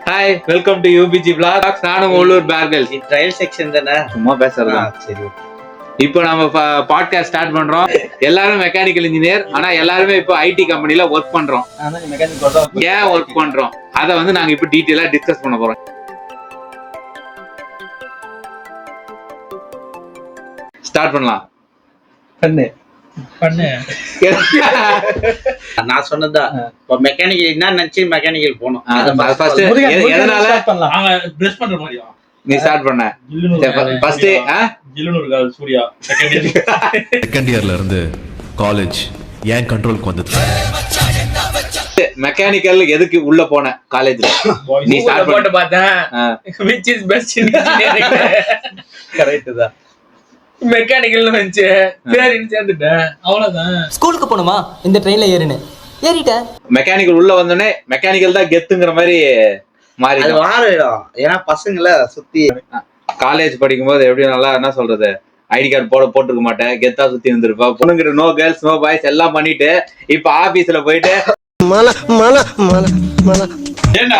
Hi, welcome to UPG vlogs. நானும் உள்ளூர் பேர்கல். Trial section தானே, சும்மா பேசுறதா. சரி. இப்போ நம்ம பாட்காஸ்ட் ஸ்டார்ட் பண்றோம். எல்லாரும் மெக்கானிக்கல் இன்ஜினியர், ஆனா எல்லாருமே இப்போ ஐடி கம்பெனில ஒர்க் பண்றோம். ஏன் ஒர்க் பண்றோம் அதை வந்து நாங்க இப்போ டீட்டெயிலா டிஸ்கஸ் பண்ண போறோம். ஸ்டார்ட் பண்ணலாம். நான் சொன்னதான் மெக்கானிக்கல் என்ன நினைச்சு மெக்கானிக்கல் போனோம். நீ ஸ்டார்ட் பண்ண ஃபர்ஸ்ட் சூர்யா செகண்ட் இயர்ல இருந்து காலேஜ் ஏன் கண்ட்ரோலுக்கு வந்தது. மெக்கானிக்கல் எதுக்கு உள்ள போன காலேஜ்ல நீ ஸ்டார்ட் போட்டு பார்த்தேன் which is best in engineering. Correct தான். மெக்கானிக்கல் வந்து சரின்னு சேர்ந்துட்டேன், அவ்வளவுதான். ஸ்கூலுக்கு போணுமா இந்த ட்ரெயின்ல ஏறிட்டேன். மெக்கானிக்கல் உள்ள வந்தோடனே மெக்கானிக்கல் தான் கெத்துங்கிற மாதிரி மாறி மாறிடும். ஏன்னா பசங்களை சுத்தி காலேஜ் படிக்கும் போது எப்படி நல்லா என்ன சொல்றது, ஐடி கார்டு போட்டுருக்க மாட்டேன், கெத்தா சுத்தி இருந்திருப்பா. பொண்ணுங்கிட்ட நோ கேர்ள்ஸ் நோ பாய்ஸ் எல்லாம் பண்ணிட்டு இப்ப ஆபீஸ்ல போயிட்டு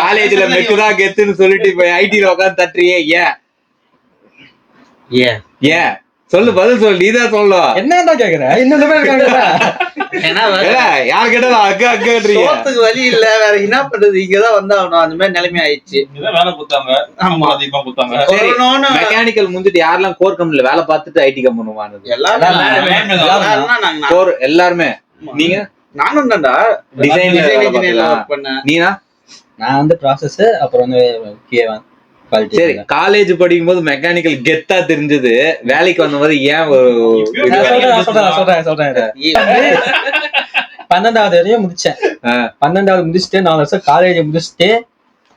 காலேஜ்ல மெட்டுதான் கெத்துன்னு சொல்லிட்டு இப்ப ஐடில உட்காந்து தட்டுறியே. ஏன் ஏன் சொல்லு, பதில் சொல்லு, நீதான் சொல்லணும். என்ன கேக்குற யார் கேட்டாலும் அக்கா அக்கான்றீங்க. சோத்துக்கு வழி இல்ல, வேற என்ன பண்றது, இங்கதான் வந்தாகணும். அந்த மாதிரி நிலைமை ஆயிடுச்சு. வேலை கொடுத்தாங்க, அதிகமா கொடுத்தாங்க. மெக்கானிக்கல் முடிஞ்சிட்டு யாரெல்லாம் கோர் கம்பெனில வேலை பார்த்துட்டு ஐடி கம்பெனி வாங்குது? எல்லாருமே. நீங்க? நானும் தான்டா டிசைன் இன்ஜினியர் பண்ணேன். நீனா? நான் வந்து ப்ராசஸ், அப்புறம் வந்து சரி, காலேஜ் படிக்கும் போது மெக்கானிக்கல் கெத்தா தெரிஞ்சது, வேலைக்கு வந்த மாதிரி ஏன் சொல்றேன் 12வது வரையும் முடிச்சேன். 12வது முடிச்சுட்டு 4 வருஷம் காலேஜ் முடிச்சுட்டு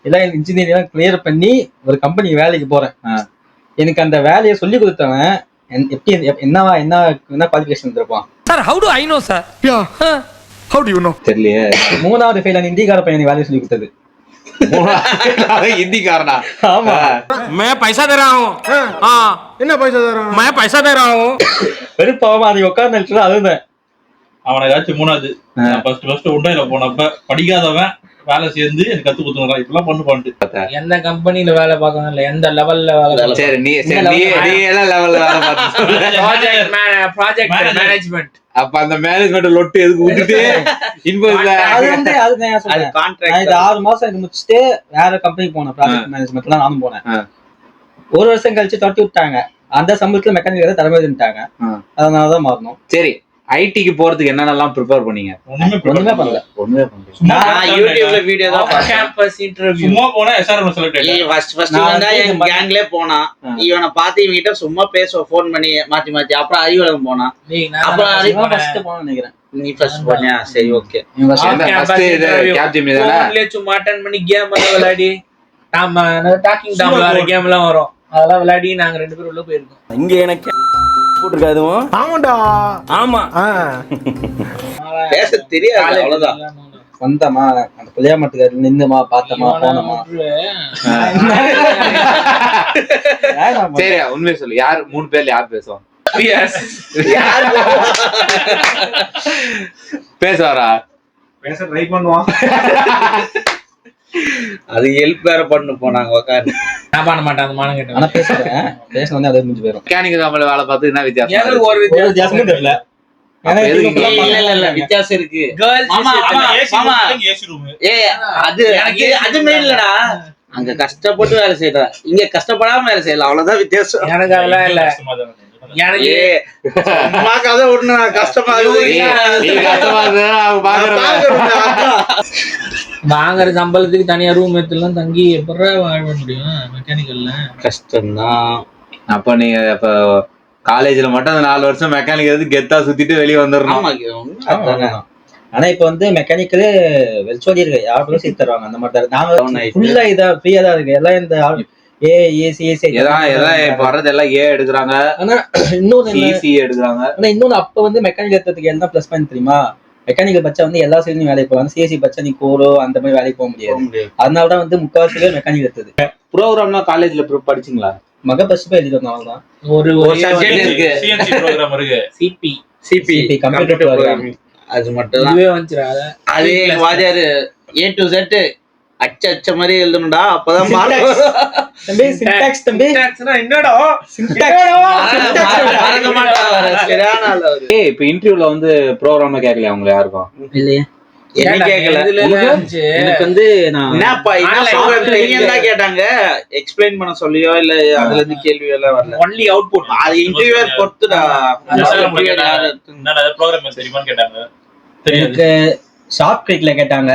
எல்லாம் இன்ஜினியரிங் கிளியர் பண்ணி ஒரு கம்பெனி வேலைக்கு போறேன். எனக்கு அந்த வேலையை சொல்லி கொடுத்தவன் எப்படி என்ன குவாலிஃபிகேஷன் இருப்பான் sir? how do I know sir? How do you know? தெரியலையே. 3வது ஃபெயில் ஹிந்திக்கார பையன் வேலையை சொல்லி கொடுத்தது. हिंदीकारना? ஆமா. मैं पैसा दे रहा हूँ. என்ன பைசா தரான்? मैं पैसा दे रहा हूँ. பெருப்பாவமா அது உட்கார்ந்து அதுதான் அவனை ஏதாச்சும் 3வது ஃபர்ஸ்ட் உண்டையில போனப்ப படிக்காதவன் வேலை சேர்ந்து எனக்கு கத்து கொடுத்துறா. இப்பெல்லாம் பண்ணிட்டு எந்த கம்பெனில வேலை பார்க்கணும் இல்ல எந்த லெவல்ல வேலை. சரி, நீ என்ன லெவல்ல வேலை பார்த்து? Project management. அப்ப அந்த மேனேஜ்மெண்ட் லொட்டு எதுக்கு விட்டுட்டு அது வந்து அது நான் 6 மாசம் முடிச்சுட்டு வேற கம்பெனிக்கு போனேன். ப்ராஜெக்ட் மேனேஜ்மெண்ட்ல நானும் போனேன். 1 வருஷம் கழிச்சு தொட்டி விட்டாங்க. அந்த சம்பளத்துல மெக்கானிக்கல் தரமேட்டாங்க. அதனாலதான் மாறணும். சரி, ஐடிக்கு போறதுக்கு என்னென்னலாம் ப்ரிப்பேர் பண்ணீங்க? ஒண்ணுமே பண்ணல. நான் யூடியூப்ல வீடியோ தான் பார்த்தேன். கேம்பஸ் இன்டர்வியூ சும்மா போனா எஸ்ஆர்எம் செலக்ட் ஆயிட்டேன். ஃபர்ஸ்ட் வந்தா என் கேங்லயே போனா. இவனை பார்த்து இவங்கிட்ட சும்மா பேச ஃபோன் பண்ணி மாத்தி அப்புறம் அறிவலம் போனா. அப்புறம் அறிவலம் ஃபர்ஸ்ட் போன நினைக்கிறேன். நீ ஃபர்ஸ்ட் போனியா? சரி, ஓகே. ஃபர்ஸ்ட் இது கேப்ஜெமினி தானே? போன்ல சும்மா அட்டெண்ட் பண்ணி கேம் விளையாடி நாம டாக்கிங் டாம் கேம்லாம் வரும், அதெல்லாம் விளையாடி நாங்க 2 பேரும் உள்ள போயிருக்கோம். இங்க எனக்கு போட்டுருக்காதுவும். ஆமாடா. ஆமா. பேச தெரியாது, அவ்வளவுதான். வந்தமா அந்த புளியாமட்டுக்கு நின்னுமா பார்த்தமா போனமா. சரி, உண்மையை சொல்லு, யார் 3 பேர்ல யார் பேசுவோம்? பேசுவாரா? பேச ட்ரை பண்ணுவான். அது ஹெல்ப் வேற பண்ணு போனாங்க உட்காந்து. நான் பண்ண மாட்டேன் அந்த மானம் கேட்டேன். ஆனா பேச வந்து அதே முடிஞ்சு போயிடும். மெக்கானிக்கல் கம்பெனில வேலை பார்த்து என்ன வித்தியாசம்? எனக்கு ஒரு வித்தியாசமும் தெரியல. இல்ல வித்தியாசம் இருக்கு. அது மெயின் இல்லடா. அங்க கஷ்டப்பட்டு வேலை செய்யற, இங்க கஷ்டப்படாம வேலை செய்யலாம், அவ்வளவுதான் வித்தியாசம். எனக்கு அதெல்லாம் இல்ல. எனக்கு கதை ஒண்ணு கஷ்டமா வாங்குற சம்பளத்துக்கு தனியா ரூம் எடுத்துலாம் தங்கி எப்படா வாழ முடியும்? மெக்கானிக்கல்ல கஷ்டம்தான். அப்ப நீங்க இப்ப காலேஜ்ல மட்டும் அந்த 4 வருஷம் மெக்கானிக்கல் கெத்தா சுத்திட்டு வெளியே வந்துடணும். ஆனா இப்ப வந்து மெக்கானிக்கல் வெளிச்சோடி இருக்கு, யாரும் சேர்த்து தருவாங்க அந்த மாதிரி. நாங்க ஃபுல்லா இதா ஃப்ரீயா தான் இருக்கு. எல்லாம் இந்த இப்ப வர்றது எல்லாம் ஏ எடுக்கிறாங்க. ஆனா இன்னொன்னு எடுக்கிறாங்க. ஆனா இன்னொன்னு அப்ப வந்து மெக்கானிக்கல் எடுத்ததுக்கு எல்லாம் பிளஸ் பாயிண்ட் தெரியுமா? மெக்கானிக்கல் பச்சா வந்து எல்லா சைட்லயும் வேலைக்கு போவாங்க. சிஎஸ்சி பச்சா நீ கோரோ அந்த மாதிரி வேலைக்கு போக முடியாது. அதனாலதான் வந்து 3/4 பேர் மெக்கானிக்கல் எடுத்தது. ப்ரோக்ராம்லாம் காலேஜ்ல படிச்சீங்களா? மக பஸ் போய் எழுதி வந்தால்தான் ஒரு சப்ஜெக்ட் இருக்கு. சிஎன்சி ப்ரோகிராம் இருக்கு. CP computer programming. அது மட்டும் தான் இதுவே வந்துச்சு. அது வாஜாரு A to Z அச்ச மாதிரி எழுதணும்டா, அப்பதான் mark தம்பி சின்டாக்ஸ் தம்பி என்னடா மறக்க மாட்டாங்க. சரியான ஆளு அவரு. ஏய் இப்ப இன்டர்வியூல வந்து ப்ரோக்ராம் கேட்கலையா உங்களை யாருக்கும்? இல்லையே, என்ன கேட்கல. எனக்கு வந்து நான் என்னப்பா என்ன software தெரியும் தான் கேட்டாங்க. எக்ஸ்பிளைன் பண்ண சொல்லியோ இல்ல அதுல இருந்து கேள்வி எல்லாம் வரல. Only output. அது இன்டர்வியூ பொறுத்துடா. என்னடா ப்ரோக்ராம் தெரியுமான்னு கேட்டாங்க. தெரியாது. எனக்கு ஷார்ட் கிளிக்ல கேட்டாங்க.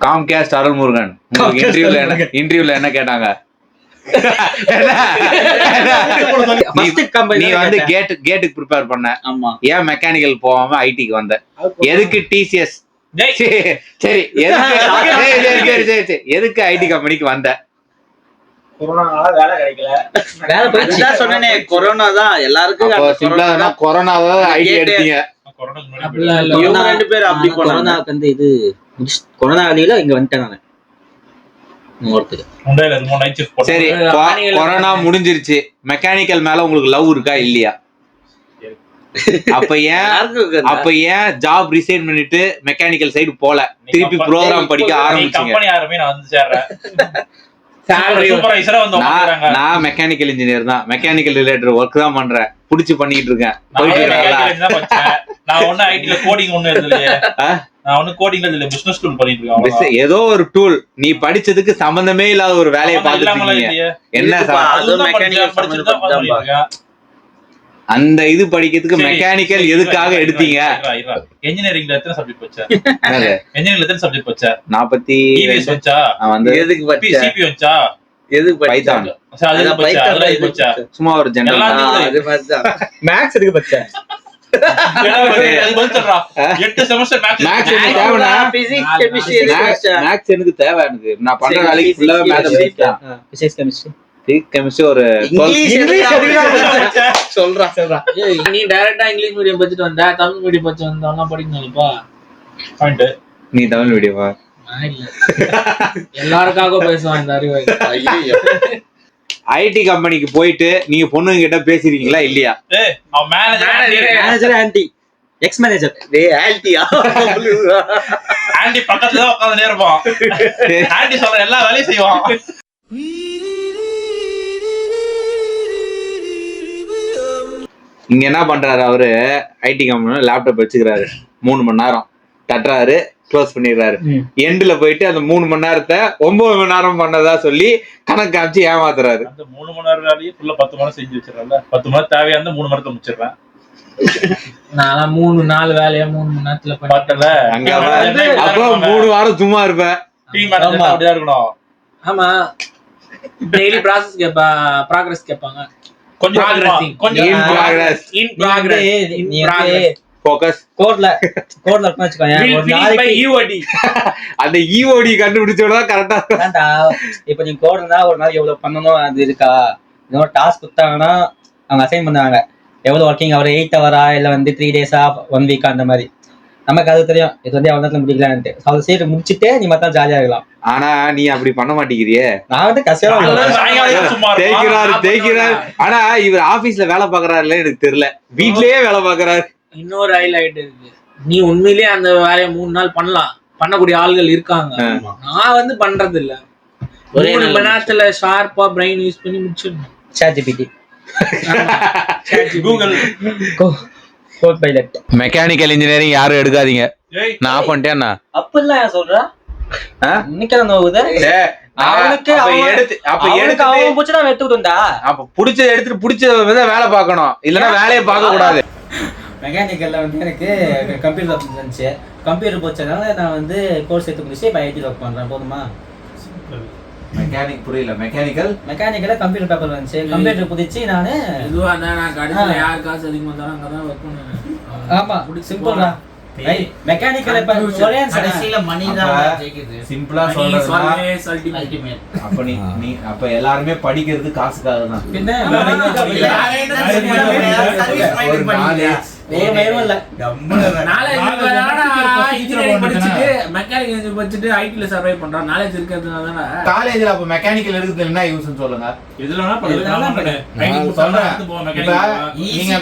காம்காஸ்ட் அருள்முருகன் இன்டர்வியூல என்ன கேட்டாங்க? நீ வந்து கேட்டுக்கு ப்ரிப்பேர் பண்ண, ஆமா. ஏன் மெக்கானிக்கல் போகாம ஐடிக்கு வந்த? எதுக்கு டிசிஎஸ்? சரி எதுக்கு ஐடி கம்பெனிக்கு வந்த? வேலை கிடைக்கல. வேலை போயிடுச்சு. அதான் சொன்னேனே, கொரோனா தான் எல்லாருக்கும். கொரோனாவை ஐடி எடுத்தீங்க. இவங்க 2 பேர் அப்படி போனாங்க. கொரோனாக்கு வந்து இது கொரோனா வேலையில இங்க வந்துட்டேன் நானு. சரி, கொரோனா முடிஞ்சிருச்சு. மெக்கானிக்கல் மேல உங்களுக்கு லவ் இருக்கா இல்லையா? அப்ப ஏன் ஜாப் ரிசைன் பண்ணிட்டு மெக்கானிக்கல் சைடு போல, திருப்பி ப்ரோக்ராம் படிக்க ஆரம்பிச்சீங்க? நான் மெக்கானிக்கல் இன்ஜினியர் தான், மெக்கானிக்கல் ரிலேட்டட் ஒர்க் தான் பண்றேன், புடிச்சு பண்ணிட்டு இருக்கேன். போயிட்டு ஏதோ ஒரு டூல், நீ படிச்சதுக்கு சம்பந்தமே இல்லாத ஒரு வேலையை பார்த்துட்டு என்ன அந்த இது படிக்கிறதுக்கு மெக்கானிக்கல் எதுக்காக எடுத்தீங்க? இன்ஜினியரிங்ல எத்தனை சப்ஜெக்ட் வச்சா? இன்ஜினியரிங்ல எத்தனை சப்ஜெக்ட் வச்சா? 40 டிவிஎஸ் வச்சா? வந்து எதுக்கு பச்சா? சிபி வச்சா? எதுக்கு பைதான்? அது பச்சா, அதெல்லாம் வச்சா. சும்மா ஒரு ஜெனரல் அது பச்சா. மேக்ஸ் எதுக்கு பச்சேன்? மேக்ஸ் எனக்கு தேவை. எனக்கு நான் பண்ற வேலைக்கு ஃபுல்லா மேத்தமெட்டிக்ஸ் தான். பிசிக்ஸ் கெமிஸ்ட்ரி கெமிஸ்ட்ரி ஒரு சொல்றான். நீ டைரக்டா இங்கிலீஷ் மீடியம் படிச்சுட்டு வந்தா, தமிழ் மீடியம் படிச்சு வந்தவங்க படிக்கணும்ப்பா. நீ தமிழ் மீடியமா? எல்லாருக்காக பேசுவான் இந்த அறிவை. ஐடி கம்பெனிக்கு போயிட்டு நீங்க பொண்ணுங்க கிட்ட பேசிருக்கீங்களா இல்லையா? Manager anti X manager. டேய் ஆல்டியா, ஆண்டி பக்கத்துல தான் உட்கார்ந்து இருப்பான். ஆண்டி சொல்ற எல்லா வேலையும் செய்வான். இங்க என்ன பண்றாரு அவரு? ஐடி கம்பெனில லேப்டாப் வச்சுக்கிறாரு, 3 மணி நேரம் தட்டுறாரு, க்ளோஸ் பண்ணிடுறாரு. எண்ட்ல போயிட்டு அந்த 3 மணி நேரத்தை 9 மணி நேரம் பண்ணதா சொல்லி கணக்கு காமிச்சு ஏமாத்துறாரு. அந்த 3 மணி நேரம் வேலையை ஃபுல்லா 10 மணி நேரம் செஞ்சு வச்சிடறேன்ல. 10 மணி நேரம் தேவையா இருந்தா 3 மணி நேரத்தை முடிச்சிடுறேன். நான் 3-4 வேலையா 3 மணி நேரத்துல பார்த்தல. அங்க அப்புறம் 3 வாரம் சும்மா இருப்பேன். டீம் மேனேஜர் அப்படியே இருக்கணும். ஆமா, டெய்லி ப்ராசஸ் ப்ராக்ரஸ் கேட்பாங்க. கொஞ்சம் இன் ப்ராக்ரஸ் ஃபோக்கஸ் கோட்ல வச்சுக்கோங்க. ஒரு நாளைக்கு அந்த ஈஓடி கண்டுபிடிச்சோட கரெக்டா வேண்டா. இப்ப நீங்க கோட்னா ஒரு நாளைக்கு எவ்வளவு பண்ணணும் அது இருக்கா? இன்னொரு டாஸ்க் கொடுத்தாங்கன்னா அவங்க அசைன் பண்ணுவாங்க. எவ்வளவு ஒர்க்கிங் அவர் 8 ஹவரா இல்ல வந்து 3 டேஸா 1 வீக்கா அந்த மாதிரி. நமக்கு அது தெரியும், இது வந்து எவ்வளவு நேரத்துல முடிக்கலான்ட்டு. அதை சீட்டு முடிச்சுட்டு நீ மத்தா ஜாலியா இருக்கலாம். ஆனா நீ அப்படி பண்ண மாட்டேங்கிறியே. நான் வந்து கஷ்டம் தேய்க்கிறாரு. ஆனா இவர் ஆபீஸ்ல வேலை பாக்குறாருல எனக்கு தெரியல, வீட்லயே வேலை பாக்குறாரு. இன்னொரு ஹைலைட் இருக்கு, நீ உண்மையிலேயே அந்த வேலையை 3 நாள் பண்ணலாம், பண்ணக்கூடிய ஆள்கள் இருக்காங்க. நான் வந்து பண்றது இல்ல. 3 மணி நேரத்துல ஷார்ப்பா பிரெயின் யூஸ் பண்ணி முடிச்சிடணும். ChatGPT, Google, code pilot. Mechanical engineering யாரும் எடுக்காதீங்க. நான் ஆஃப் பண்ணிட்டேன்னா அப்படிலாம் ஏன் சொல்ற? இன்னைக்கு நோவுது அவனுக்கு. அவன் புடிச்சா வெட்டுடா. அப்ப புடிச்சதை எடுத்துட்டு புடிச்சத வேலை பார்க்கணும், இல்லன்னா வேலையை பார்க்க கூடாது. மெக்கானிக்கல்ல வந்து எனக்கு கம்ப்யூட்டர் ஆப்ஷன் இருந்துச்சு. கம்ப்யூட்டர் போச்சதுனால நான் வந்து கோர்ஸ் எடுத்து முடிச்சு இப்போ ஐடி ஒர்க் பண்றேன். போதுமா? மெக்கானிக் புரியல. மெக்கானிக்கல்ல கம்ப்யூட்டர் பேப்பர் வந்துச்சு. கம்ப்யூட்டர் புடிச்சு நானு இதுவா நான் கடைசில யார் காசு அதிகமா தராங்க அங்கதான் ஒர்க் பண்ணுவேன். ஆமா, சிம்பிள் தான். மெக்கானிக்கல் இப்ப ஒரே கடைசில மணி தான் ஜெயிக்குது. சிம்பிளா சொல்றேன்னா அல்டிமேட். அப்ப நீ அப்ப எல்லாரும் படிக்கிறது காசுக்காக தான். பின்ன சர்வீஸ் மைண்ட் பண்ணீங்க. நேர்மையும் இல்ல. இன்ஜினியரிங் படிச்சிட்டு மெக்கானிக்கல் இன்ஜினியரிங் படிச்சிட்டு ஐடில சர்வை பண்றான். நாலேஜ் இருக்கிறதுனால தான காலேஜ்ல அப்ப மெக்கானிக்கல் எடுக்கிறது என்ன யூஸ்னு சொல்லுங்க. இதெல்லாம் பண்ணலாம். நீங்க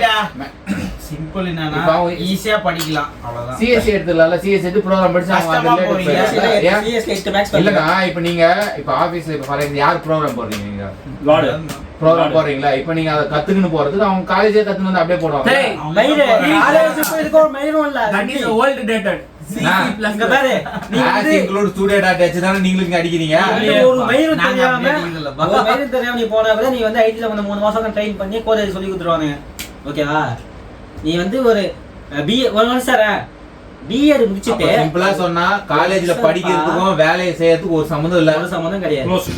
சிம்பிள் இப்ப என்னன்னா அவங்க- ஈஸியா படிக்கலாம் அவ்வளவுதான். சிஎஸ்சி எடுத்துடல சிஎஸ்சி எடுத்து ப்ரோக்ராம் படிச்சு அவங்க கஷ்டமா அது போறீங்க. related ஏன்? CSK 8 max இல்லங்க இப்ப நீங்க இப்ப ஆபீஸ்ல இப்ப ஃபார் எக்ஸாம்பிள் யார் ப்ரோக்ராம் போடுறீங்க நீங்க வாடு. ப்ரோக்ராம் போடுறீங்களா இப்ப நீங்க அதை கத்துக்கணும் போறதுக்கு அவங்க காலேஜே கத்துன்னு வந்து அப்படியே போடுவாங்க டேய், மயிறு காலேஜுக்கு இதுக்கு ஒரு மயிரும் இல்ல. that is old dated. இங்க பாரு நீ வந்து இன்க்ளூட் ஸ்டூடெண்ட் தானே நீங்களும் இங்க அடிக்கிறீங்க நீ ஒரு மயிரும் நாங்க தெரியாம அப்படி அடிக்கிறதில்லப்பா. ஒரு மயிரும் தெரியாம நீ போனா கூட நீ வந்து ஐடில வந்து 3 மாசம் ட்ரெயின் பண்ணி கோலேஜ் சொல்லி கொடுத்துருவாங்க. ஓகேவா? நீ வந்து ஒரு பிஏ ஒரு நிமிஷம் பிஎட் முடிச்சிட்டு சிம்பிளா சொன்னா காலேஜ்ல படிக்கிறதுக்கும் வேலையை செய்யறதுக்கும் ஒரு சம்மந்தம் இல்ல ஒரு சம்மந்தம் கிடையாது. Close.